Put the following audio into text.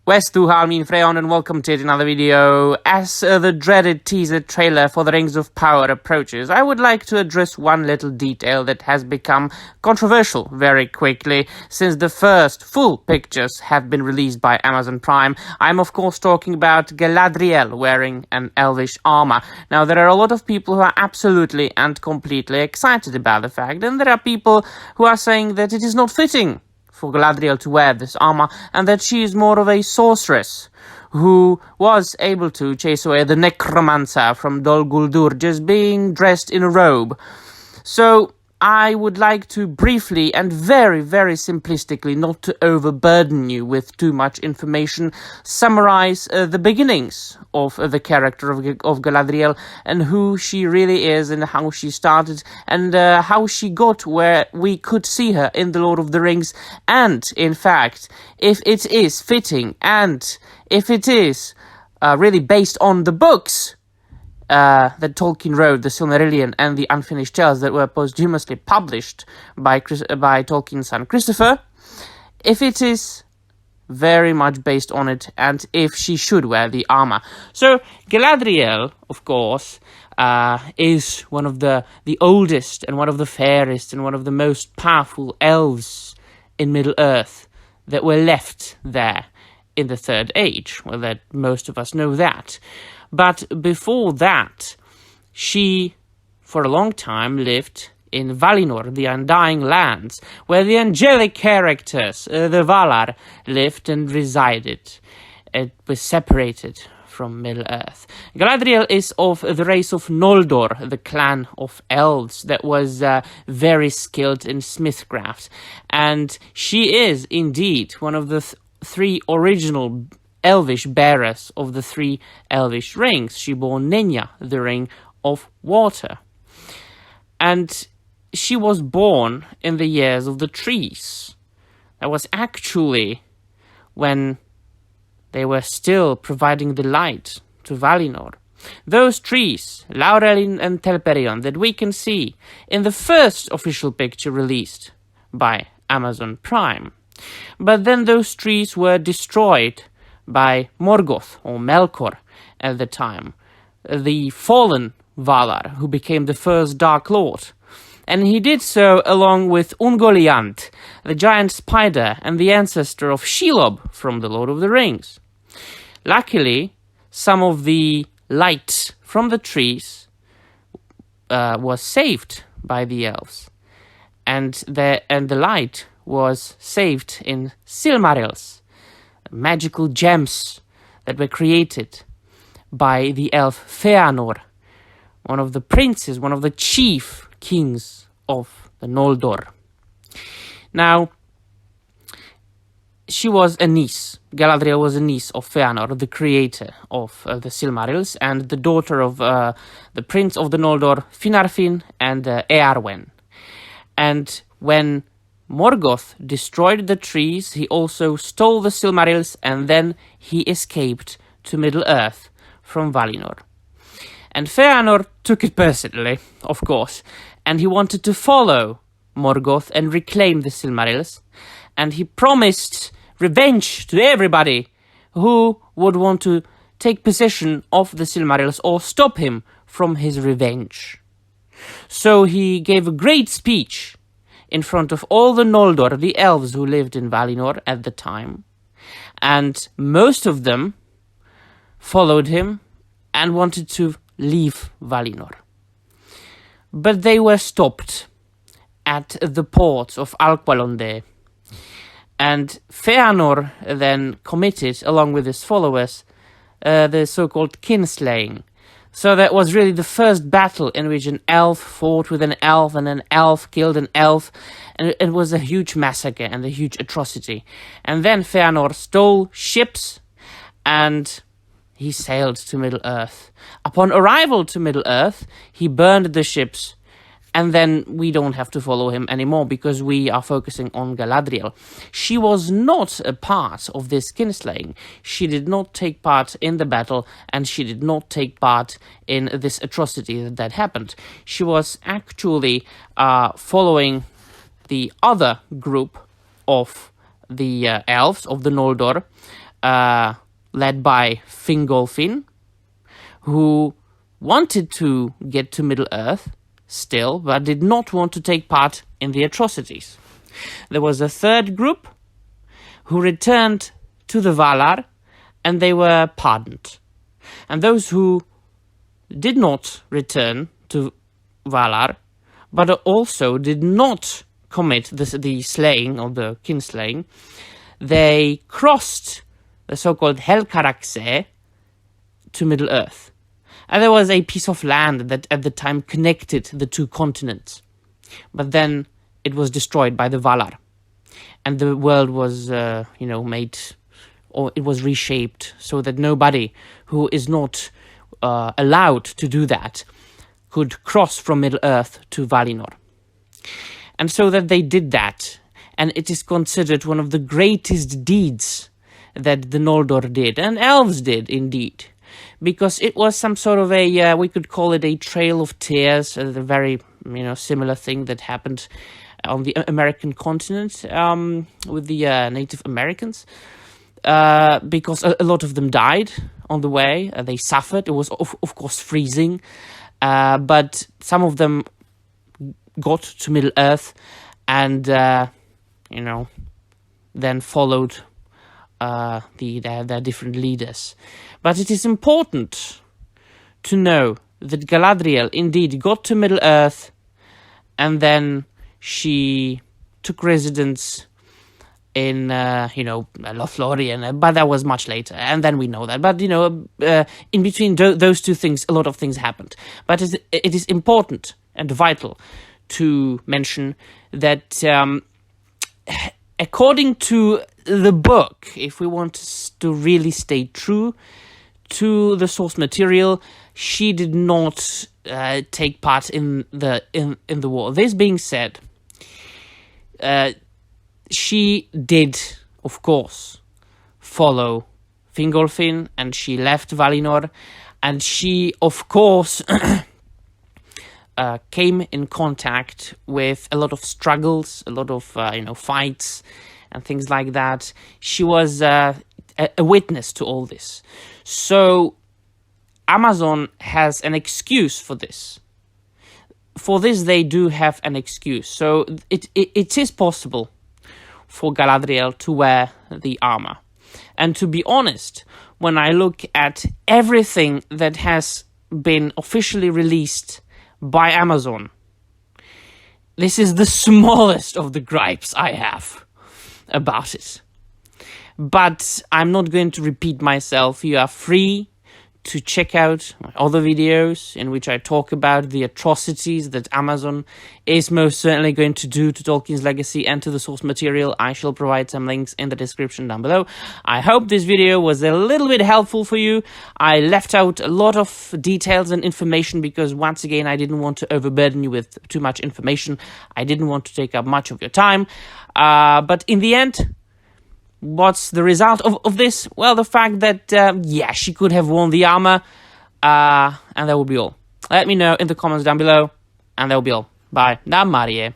Halmin Freyon, and welcome to another video. As the dreaded teaser trailer for the Rings of Power approaches, I would like to address one little detail that has become controversial very quickly since the first full pictures have been released by Amazon Prime. I'm of course talking about Galadriel wearing an elvish armor. Now there are a lot of people who are absolutely and completely excited about the fact, and there are people who are saying that it is not fitting for Galadriel to wear this armor, and that she is more of a sorceress who was able to chase away the necromancer from Dol Guldur just being dressed in a robe. So I would like to briefly and very, very simplistically, not to overburden you with too much information, summarize the beginnings of the character of Galadriel and who she really is and how she started and how she got where we could see her in The Lord of the Rings, and in fact, if it is fitting and if it is really based on the books that Tolkien wrote, the Silmarillion and the Unfinished Tales that were posthumously published by Tolkien's son Christopher, if it is very much based on it, and if she should wear the armor. So Galadriel, of course, is one of the oldest and one of the fairest and one of the most powerful elves in Middle-earth that were left there in the Third Age. Well, that most of us know that. But before that, she, for a long time, lived in Valinor, the Undying Lands, where the angelic characters, the Valar, lived and resided. It was separated from Middle-earth. Galadriel is of the race of Noldor, the clan of elves that was very skilled in smithcraft. And she is, indeed, one of the three original elvish bearers of the three elvish rings. She bore Nenya, the ring of water. And she was born in the years of the trees. That was actually when they were still providing the light to Valinor. Those trees, Laurelin and Telperion, that we can see in the first official picture released by Amazon Prime. But then those trees were destroyed by Morgoth, or Melkor at the time, the fallen Valar, who became the first Dark Lord. And he did so along with Ungoliant, the giant spider and the ancestor of Shelob from The Lord of the Rings. Luckily, some of the light from the trees was saved by the elves, and the light was saved in Silmarils, magical gems that were created by the elf Fernor, one of the princes, one of the chief kings of the Noldor. Now, she was a niece. Galadriel was a niece of Fëanor, the creator of the Silmarils, and the daughter of the prince of the Noldor, Finarfin, and Eärwen. And when Morgoth destroyed the trees, he also stole the Silmarils, and then he escaped to Middle-earth from Valinor. And Fëanor took it personally, of course, and he wanted to follow Morgoth and reclaim the Silmarils, and he promised revenge to everybody who would want to take possession of the Silmarils or stop him from his revenge. So he gave a great speech in front of all the Noldor, the elves who lived in Valinor at the time, and most of them followed him and wanted to leave Valinor. But they were stopped at the port of Alqualondë, and Fëanor then committed, along with his followers, the so-called kinslaying. So that was really the first battle in which an elf fought with an elf and an elf killed an elf, and it was a huge massacre and a huge atrocity. And then Fëanor stole ships and he sailed to Middle-earth. Upon arrival to Middle-earth, he burned the ships, and then we don't have to follow him anymore because we are focusing on Galadriel. She was not a part of this kinslaying. She did not take part in the battle, and she did not take part in this atrocity that happened. She was actually following the other group of the elves of the Noldor, led by Fingolfin, who wanted to get to Middle-earth still, but did not want to take part in the atrocities. There was a third group who returned to the Valar, and they were pardoned. And those who did not return to Valar, but also did not commit the slaying or the kinslaying, they crossed the so-called Hellkaraksa to Middle-earth. And there was a piece of land that at the time connected the two continents. But then it was destroyed by the Valar. And the world was, made, or it was reshaped so that nobody who is not allowed to do that could cross from Middle-earth to Valinor. And so that they did that. And it is considered one of the greatest deeds that the Noldor did, and elves did indeed. Because it was some sort of a, we could call it a trail of tears, a very, similar thing that happened on the American continent with the Native Americans. Because a lot of them died on the way, they suffered. It was, of course, freezing. But some of them got to Middle-earth and, then followed their different leaders. But it is important to know that Galadriel indeed got to Middle-earth, and then she took residence in, Lothlorien, but that was much later, and then we know that. But, in between those two things, a lot of things happened. But it is important and vital to mention that according to the book, if we want to really stay true to the source material, she did not take part in the war. This being said, she did, of course, follow Fingolfin, and she left Valinor, and she, of course, came in contact with a lot of struggles, a lot of, fights and things like that. She was a witness to all this. So Amazon has an excuse for this. For this, they do have an excuse. So it is possible for Galadriel to wear the armor. And to be honest, when I look at everything that has been officially released by Amazon, this is the smallest of the gripes I have about it. But I'm not going to repeat myself. You are free to check out my other videos in which I talk about the atrocities that Amazon is most certainly going to do to Tolkien's legacy and to the source material. I shall provide some links in the description down below. I hope this video was a little bit helpful for you. I left out a lot of details and information because, once again, I didn't want to overburden you with too much information. I didn't want to take up much of your time. But in the end, what's the result of this? Well, the fact that, she could have worn the armor, and that will be all. Let me know in the comments down below, and that will be all. Bye. Now, Marie.